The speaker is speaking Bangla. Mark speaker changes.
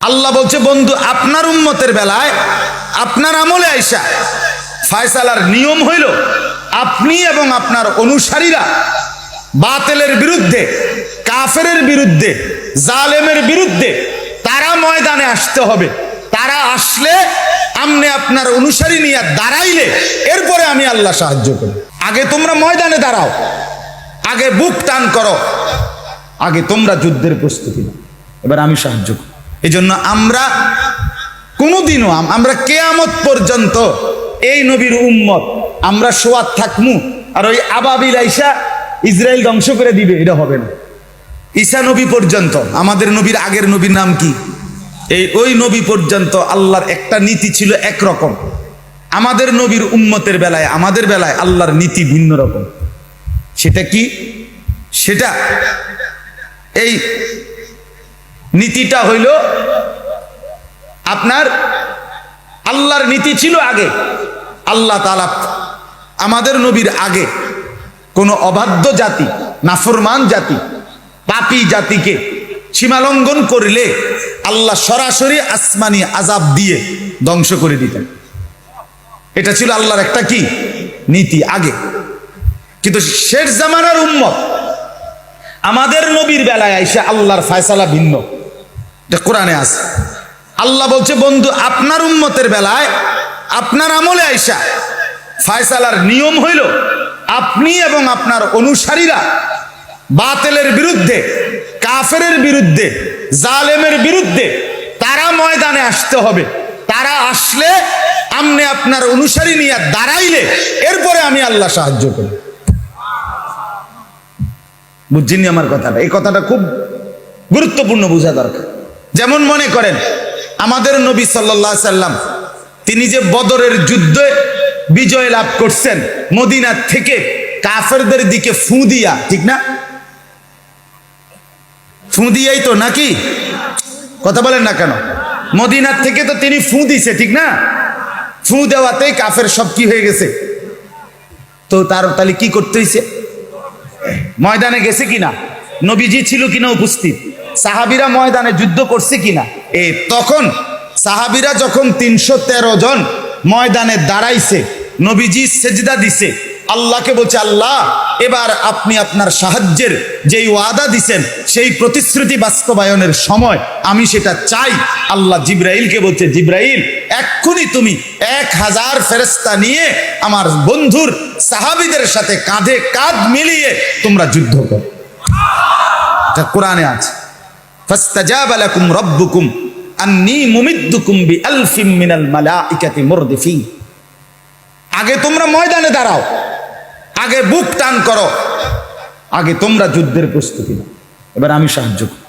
Speaker 1: আল্লাহ বলছে, বন্ধু আপনার উম্মতের বেলায় আপনার আমলে আইসা ফয়সালার নিয়ম হইল আপনি এবং আপনার অনুসারীরা বাতিলের বিরুদ্ধে, কাফেরের বিরুদ্ধে, জালেমের বিরুদ্ধে তারা ময়দানে আসতে হবে। তারা আসলে আমনে আপনার অনুসারী নিয়ে দাঁড়াইলে এরপরে আমি আল্লাহ সাহায্য করি। আগে তোমরা ময়দানে দাঁড়াও, আগে বুক টান করো, আগে তোমরা যুদ্ধের প্রস্তুতি নাও, এবার আমি সাহায্য করি। এই জন্য আমরা কোনোদিনও আমরা কিয়ামত পর্যন্ত এই নবীর উম্মত আমরা সোয়াত থাকমু আর ওই আবাবিল আইসা ইসরায়েল ধ্বংস করে দিবে, এটা হবে না। ঈসা নবী পর্যন্ত, আমাদের নবীর আগের নবীর নাম কি, ওই নবী পর্যন্ত আল্লাহর একটা নীতি ছিল একরকম। আমাদের নবীর উম্মতের বেলায়, আমাদের বেলায় আল্লাহর নীতি ভিন্ন রকম। সেটা কি? সেটা এই নীতিটা হইল আপনার আল্লাহর নীতি ছিল আগে, আল্লাহ তাআলা আমাদের নবীর আগে কোনো অবাধ্য জাতি, নাফরমান জাতি, পাপী জাতিকে সীমালঙ্ঘন করলে আল্লাহ সরাসরি আসমানি আযাব দিয়ে ধ্বংস করে দিতেন। এটা ছিল আল্লাহর একটা কি নীতি আগে। কিন্তু শেষ জামানার উম্মত আমাদের নবীর বেলায় আইসা আল্লাহর ফয়সালা ভিন্ন, এটা কোরআনে আছে। আল্লাহ বলছে, বন্ধু আপনার উম্মতের বেলায় আপনার আমলে আইসা ফয়সালার নিয়ম হইল আপনি এবং আপনার অনুসারীরা বাতিলের বিরুদ্ধে, কাফেরের বিরুদ্ধে, জালেমের বিরুদ্ধে তারা ময়দানে আসতে হবে। তারা আসলে আমনে আপনার অনুসারী নিয়ে দাঁড়াইলে এরপরে আমি আল্লাহ সাহায্য করি। বুঝছেন আমার কথাটা? এই কথাটা খুব গুরুত্বপূর্ণ, বোঝা দরকার। যেমন মনে করেন আমাদের নবী সাল্লাল্লাহু আলাইহি সাল্লাম তিনি যে বদরের যুদ্ধে বিজয় লাভ করছেন মদিনা থেকে কাফেরদের দিকে ফু দিয়া, ঠিক না? ফু দিয়াই তো নাকি? কথা বলেন না কেন? মদিনার থেকে তো তিনি ফু দিছে, ঠিক না? ফু দেওয়াতেই কাফের সব কি হয়ে গেছে। তো তার তাহলে কি করতে হয়েছে? ময়দানে গেছে কিনা, নবীজি ছিল কিনা উপস্থিত, সাহাবীরা ময়দানে যুদ্ধ করছে কিনা। তখন সাহাবীরা যখন 313 জন ময়দানে দাঁড়াইছে, নবীজি সেজদা দিছে, আল্লাহকে বলছে, আল্লাহ এবার আপনি আপনার সাহায্যের যেই ওয়াদা দিছেন সেই প্রতিশ্রুতি বাস্তবায়নের সময় আমি সেটা চাই। আল্লাহ জিব্রাইলকে বলছে, জিব্রাইল এক্ষুনি তুমি 1000 ফেরেশতা নিয়ে আমার বন্ধুর সাহাবীদের সাথে কাঁধে কাঁধ মিলিয়ে তোমরা যুদ্ধ করো। এটা কোরআনে আছে। ফাস্তাজাবা লাকুম রাব্বুকুম আন্নী মুমিদ্দুকুম বিআলফিম মিনাল মালাইকাতি মুরদিফিন। আগে তোমরা ময়দানে দাঁড়াও, আগে বুক টান করো, আগে তোমরা যুদ্ধের প্রস্তুতি নাও, এবার আমি সাহায্য করি।